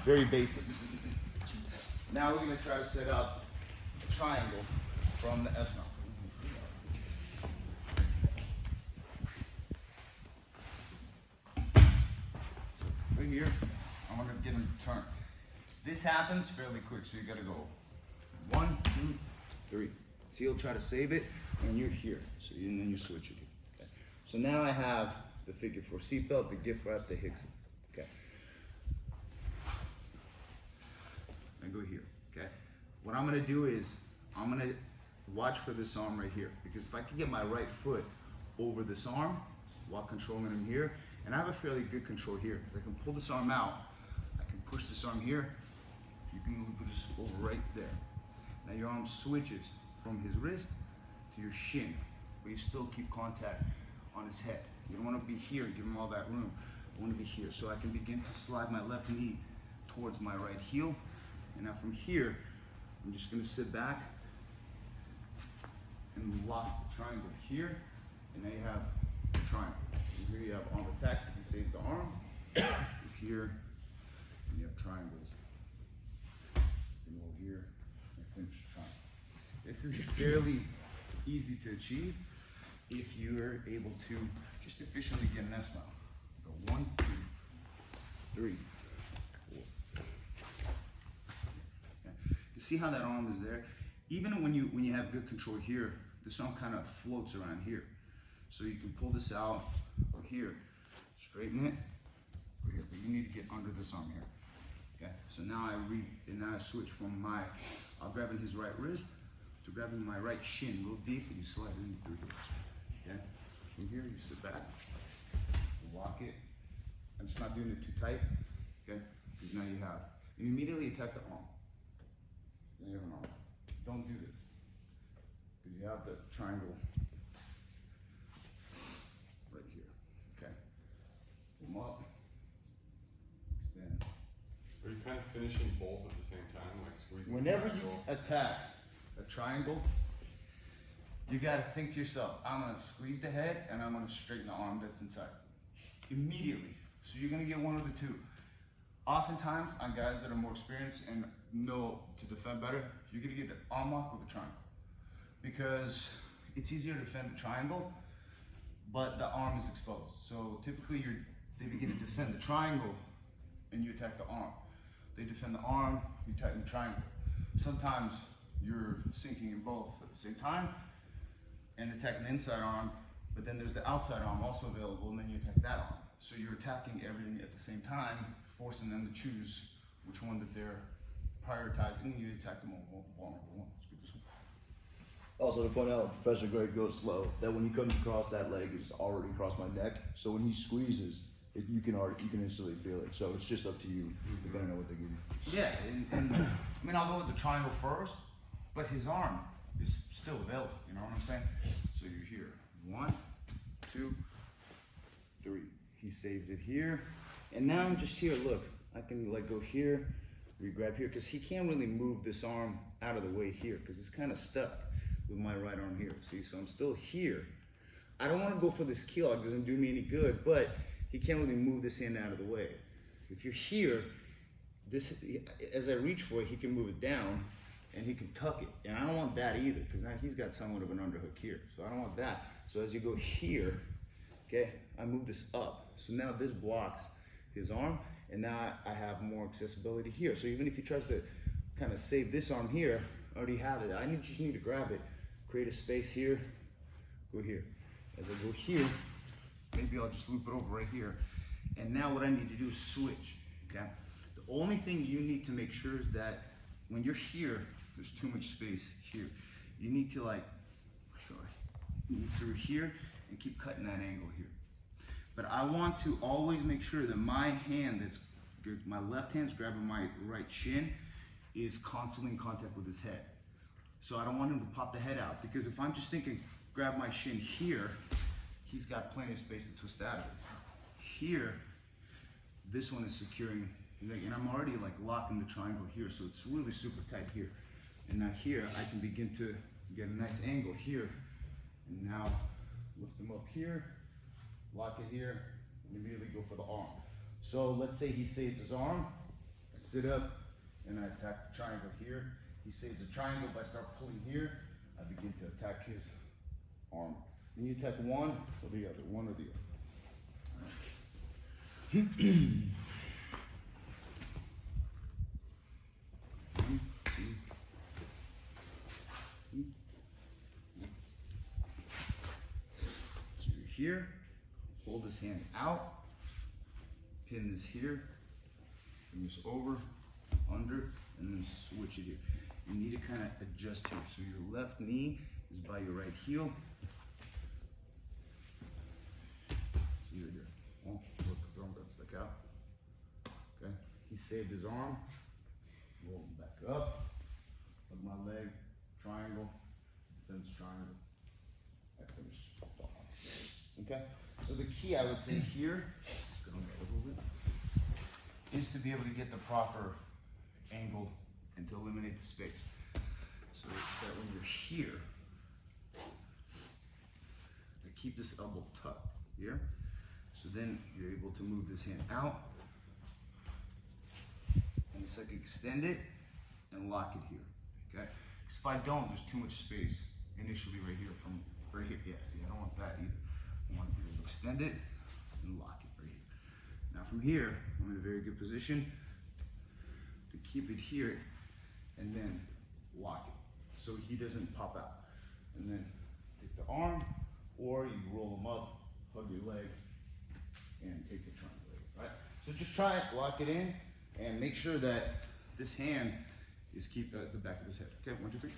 Very basic. Now we're gonna try to set up a triangle from the S mount. Right here, I'm gonna get him to turn. This happens fairly quick, so you gotta go 1, 2, 3. So you'll try to save it, and you're here. So and then you switch it. Okay. So now I have the figure 4 seatbelt, the gift wrap, the Hickson. Okay. I go here. Okay. What I'm gonna do is I'm gonna watch for this arm right here, because if I can get my right foot over this arm while controlling him here, and I have a fairly good control here, because I can pull this arm out, I can push this arm here, you can put this over right there. Now your arm switches from his wrist to your shin, but you still keep contact on his head. You don't want to be here and give him all that room. I want to be here, so I can begin to slide my left knee towards my right heel. And now from here, I'm just going to sit back and lock the triangle here, and now you have the triangle. And here you have arm attacks, you can save the arm. Here, and you have triangles. And over here, and finish the triangle. This is fairly easy to achieve if you're able to just efficiently get an S mount. Go 1, 2, 3, 4. Okay. You see how that arm is there? Even when you have good control here, this arm kind of floats around here. So you can pull this out or here, straighten it, or here, but you need to get under this arm here. Okay, so now I switch from I'll grab in his right wrist to grabbing my right shin real deep, and you slide it in through here. Okay, from here you sit back, lock it. I'm just not doing it too tight, okay, because now you have, and immediately attack the arm. Then you have an arm. Don't do this, because you have the triangle right here, okay. Pull them up, extend. Are you kind of finishing both at the same time, like squeezing? Whenever you attack a triangle, you gotta think to yourself, I'm gonna squeeze the head and I'm gonna straighten the arm that's inside. Immediately. So you're gonna get one of the two. Oftentimes, on guys that are more experienced and know to defend better, you're gonna get an arm lock with a triangle. Because it's easier to defend the triangle, but the arm is exposed. So typically they begin to defend the triangle and you attack the arm. They defend the arm, you tighten the triangle. Sometimes you're sinking in both at the same time and attacking the inside arm, but then there's the outside arm also available, and then you attack that arm. So you're attacking everything at the same time, forcing them to choose which one that they're prioritizing, and you attack them all vulnerable one. Let's get this one. Also to point out, Professor Greg goes slow, that when he comes across that leg, it's already across my neck. So when he squeezes, you can instantly feel it. So it's just up to you, depending on what they give you. Yeah, and I mean, I'll go with the triangle first, but his arm is still available, you know what I'm saying? So you're here, 1, 2, 3. He saves it here, and now I'm just here, look, I can like go here, re-grab here, because he can't really move this arm out of the way here, because it's kind of stuck with my right arm here, see? So I'm still here. I don't want to go for this keel, it doesn't do me any good, but he can't really move this hand out of the way. If you're here, as I reach for it, he can move it down, and he can tuck it. And I don't want that either, because now he's got somewhat of an underhook here. So I don't want that. So as you go here, okay, I move this up. So now this blocks his arm, and now I have more accessibility here. So even if he tries to kind of save this arm here, I already have it. I just need to grab it, create a space here, go here. As I go here, maybe I'll just loop it over right here. And now what I need to do is switch, okay? The only thing you need to make sure is that when you're here, there's too much space here. You need to move through here and keep cutting that angle here. But I want to always make sure that my my left hand's grabbing my right shin is constantly in contact with his head. So I don't want him to pop the head out, because if I'm just thinking, grab my shin here, he's got plenty of space to twist out of it. Here, this one is securing, and I'm already like locking the triangle here, so it's really super tight here. And now here, I can begin to get a nice angle here, and now lift him up here, lock it here, and immediately go for the arm. So let's say he saves his arm, I sit up, and I attack the triangle here. He saves the triangle. If I start pulling here, I begin to attack his arm. And you attack one or the other, one or the other. So you're here, hold this hand out, pin this here, bring this over, under, and then switch it here. You need to kind of adjust here. So your left knee is by your right heel. So you're here. Oh, look, the arm got stuck out. Okay, he saved his arm. Roll him back up. Hug my leg, triangle, defense triangle. I finish. Okay, so the key I would say here, is to be able to get the proper angle and to eliminate the space. So that when you're here, I keep this elbow tucked here. So then you're able to move this hand out, and it's like extend it and lock it here. Okay? Because if I don't, there's too much space initially right here from right here. Yeah, see, I don't want that either. I want you to extend it and lock it right here. Now from here, I'm in a very good position to keep it here and then lock it so he doesn't pop out. And then take the arm, or you roll him up, hug your leg, and take the triangle, right? So just try it, lock it in, and make sure that this hand is keep the back of his head. Okay, 1, 2, 3.